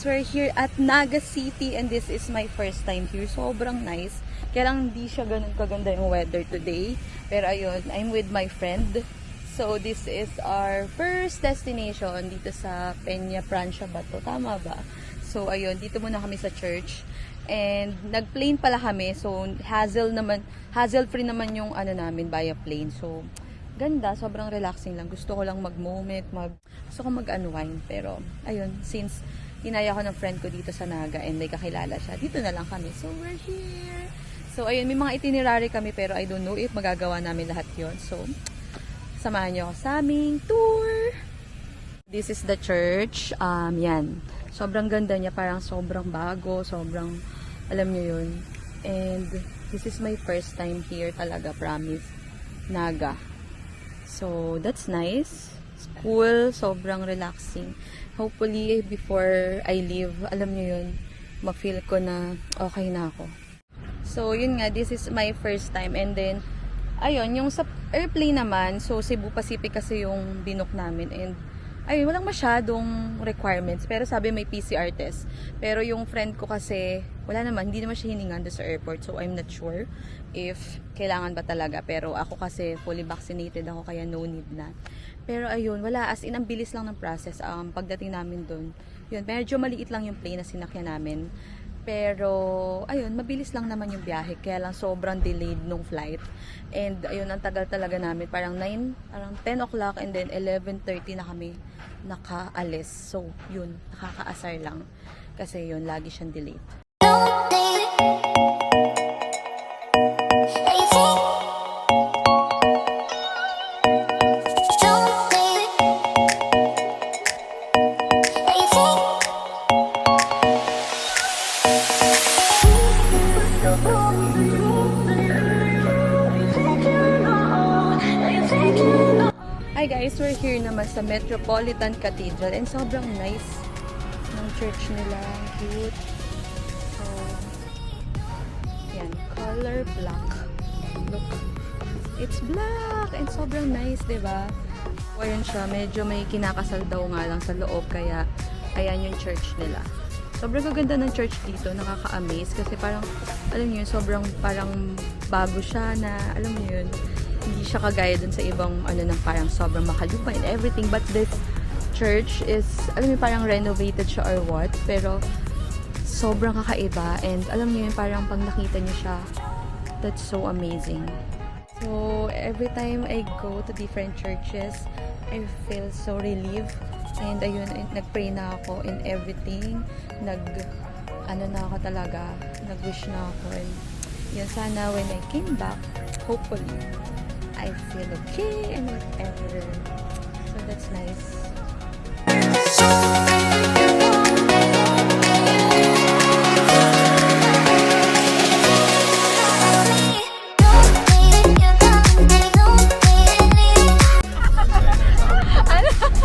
we're here at Naga City and this is my first time here. Sobrang nice. Kaya lang hindi siya ganun kaganda yung weather today. Pero ayun, I'm with my friend. So this is our first destination dito sa Peña Francia ba to? Tama ba? So ayun, dito muna kami sa church. And nag-plane pala kami. So hassle-free naman yung ano namin via plane. So ganda, sobrang relaxing lang. Gusto ko lang mag-moment, gusto ko mag-unwind. Pero ayun, since inaya ko ng friend ko dito sa Naga and may kakilala siya, dito na lang kami. So we're here. So ayun, may mga itinerary kami pero I don't know if magagawa namin lahat yon. So samahan niyo ako sa aming tour. This is the church. Yan. Sobrang ganda niya, parang sobrang bago, sobrang, alam niyo yun. And this is my first time here talaga, promise. Naga. So, that's nice. It's cool, sobrang relaxing. Hopefully, before I leave, alam niyo yun, ma-feel ko na okay na ako. So, yun nga, this is my first time. And then, ayun, yung sa airplane naman, so Cebu Pacific kasi yung binook namin. And ay, walang masyadong requirements. Pero sabi may PCR test. Pero yung friend ko kasi, wala naman, hindi naman siya hiningan doon sa airport. So, I'm not sure if kailangan ba talaga. Pero ako kasi fully vaccinated ako, kaya no need na. Pero ayun, wala. As in, ang bilis lang ng process. Pagdating namin doon, yun, medyo maliit lang yung plane na sinakyan namin. Pero, ayun, mabilis lang naman yung biyahe. Kaya lang sobrang delayed nung flight. And, ayun, ang tagal talaga namin. Parang 10 o'clock and then 11:30 na kami nakaalis. So, yun, nakakaasar lang. Kasi yun, lagi siyang delayed. Hi guys, we're here naman sa Metropolitan Cathedral and sobrang nice ng church nila. Cute. So, yan. Color black. Look. It's black and sobrang nice, diba? O yun siya, medyo may kinakasal daw nga lang sa loob kaya ayan yung church nila. Sobrang gaganda ng church dito, nakaka-amaze kasi parang, alam niyo yun, sobrang parang bago siya na, alam niyo yun, hindi siya kagaya dun sa ibang ano nang parang sobrang makalupa and everything, but this church is, alam niyo, parang renovated siya or what, pero sobrang kakaiba and alam niyo yun, parang pag nakita niyo siya, that's so amazing. So every time I go to different churches, I feel so relieved and ayun, nagpray na ako in everything, ano na ako talaga, nag-wish na ako and yun, sana when I came back, hopefully I feel okay and whatever. So that's nice.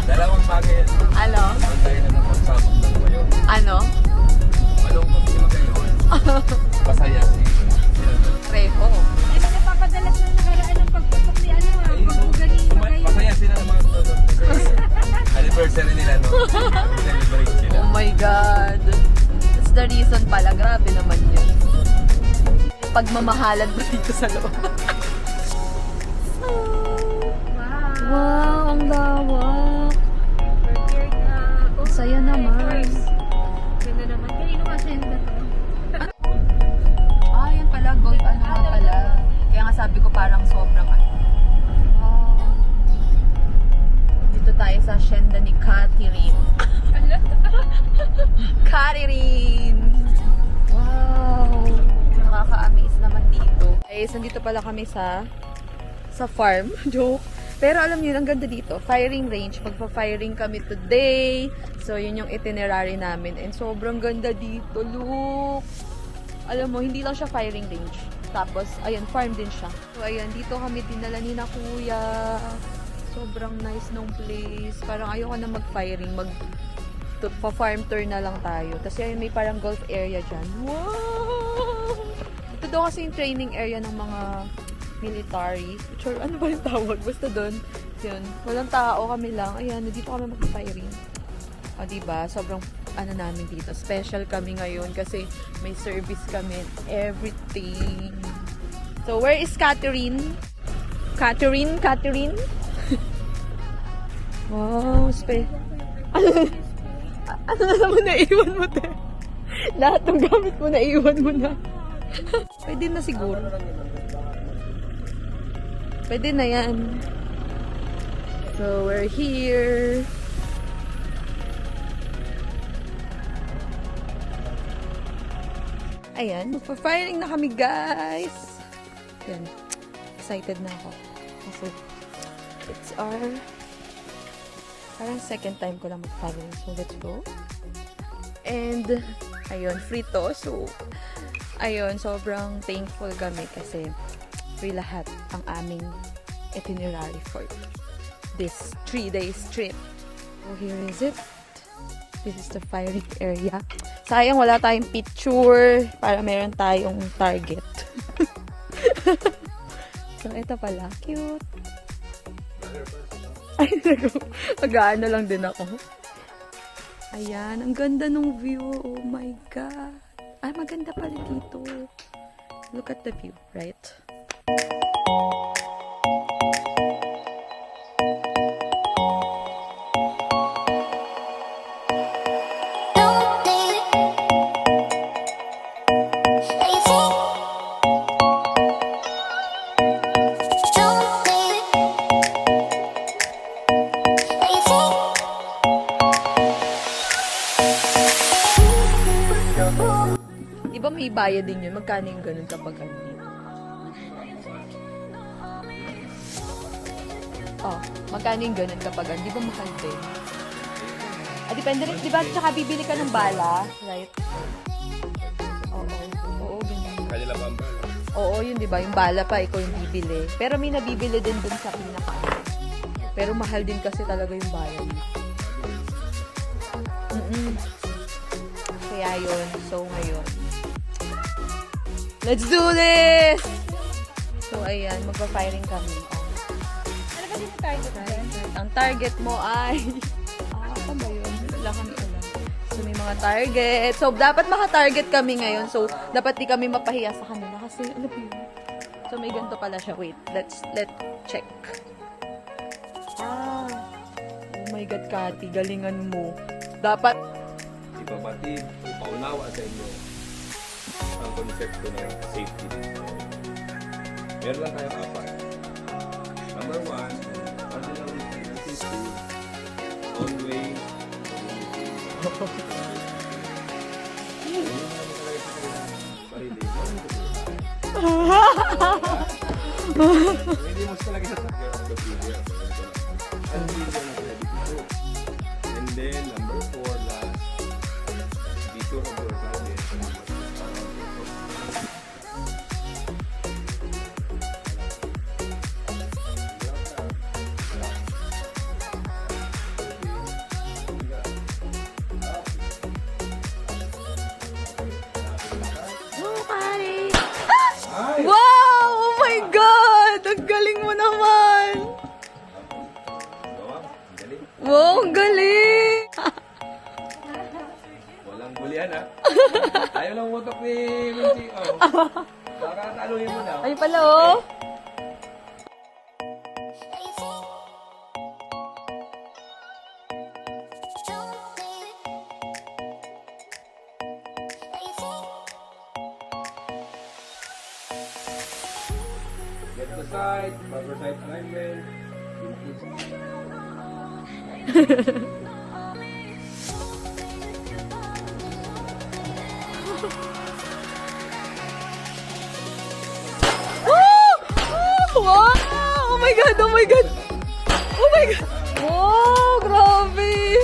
Dalawang bagay yan. Ano? Tayo na napagsabog ng ngayon. Ano? Malungkot sila ngayon. Masaya. Trejo. Ay, napapadalas na nakaraan ng pagputok ni ano, pagpugaling magayon. Masaya sila ng mga anniversary nila, no? Celebrate sila. Oh my God. That's the reason pala. Grabe naman yun. Pagmamahalan mo dito sa loob. Wow. Wow, ang lawak. Prepared na. Ang saya naman. Ganda naman. Kanino ka siya yung dato? Ah, yan pala. Gold ano nga pala. Kaya nga sabi ko parang sobrang ano. Wow. Dito tayo sa Hacienda ni Catherine. Catherine! Wow! Nakaka-amaze naman dito. Guys, nandito pala kami sa farm. Joke. Pero alam niyo, ang ganda dito. Firing range. Magpa-firing kami today. So, yun yung itinerary namin. And sobrang ganda dito. Look! Alam mo, hindi lang siya firing range. Tapos, ayun, farm din siya. So, ayun, dito kami dinala ni na kuya. Sobrang nice nung place. Parang ayoko na mag-firing. Pa-farm tour na lang tayo. Tapos, ayun, may parang golf area dyan. Wow! Ito daw kasi yung training area ng mga military. Sure, ano ba yung tawag? Basta doon. Yun. Walang tao, kami lang. Ayan, dito kami mag-firing. O, diba? Sobrang, ano namin dito. Special kami ngayon kasi may service kami. Everything. So, where is Catherine? Catherine? Wow, ano na naman naiwan mo, te? Lahat ng gamit mo naiwan mo na. Pwede na siguro. Pwede na yan. So, we're here. Ayan, magpa-firing na kami, guys. Ayan, excited na ako. Kasi, it's our parang second time ko lang mag-firing. So, let's go. And, ayun, free to. So, ayun, sobrang thankful kami kasi free lahat ang aming itinerary for this 3 days trip. So, here is it. This is the firing area. Sayang wala tayong picture para meron tayong target. So, ito pala. Cute. Ay, mag-aano lang din ako. Ayan, ang ganda ng view. Oh my God. Ay, maganda pala dito. Look at the view, right? Di ba may bayad din yun? Magkano yung ganun kapag ganun? Oh, magkano yung ganun kapag ganun? Di ba mahal din? Ah, depende rin. Di ba tsaka bibili ka ng bala? Right? Oo. Oo, ganun. Kanila pa ang bala. Oo, yun di ba? Yung bala pa, ikaw yung bibili. Pero may nabibili din dun sa pinaka. Pero mahal din kasi talaga yung bala. Kaya yun. So, ngayon. Let's do this! So, ayan. Magpa-firing kami. Ano ba yung target natin? Ang target mo ay... ano ba yun? Wala kami alam. So, may mga target. So, dapat maka-target kami ngayon. So, dapat di kami mapahiya sa kanila. Kasi, ano ba yun? So, may ganito pala siya. Wait. Let's check. Oh my God, Kati. Galingan mo. Dapat... Ipabatid, ipaunawa sa inyo ang konsepto ng safety. Meron lang tayong 4. Number 1, cardinal safety, always, hindi mo talaga sa takyo of the video. And then, number 4, last, be sure of your target. Wow! Oh my God! Ang galing mo naman! Wow, ang galing! Walang bulian ha. Ayaw lang utok ni Minchi. Baka talunin mo na. Ay pala oh! Get the side, proper side alignment. Wow! Oh my God! Oh my God! Oh my God! Wow! Grabe!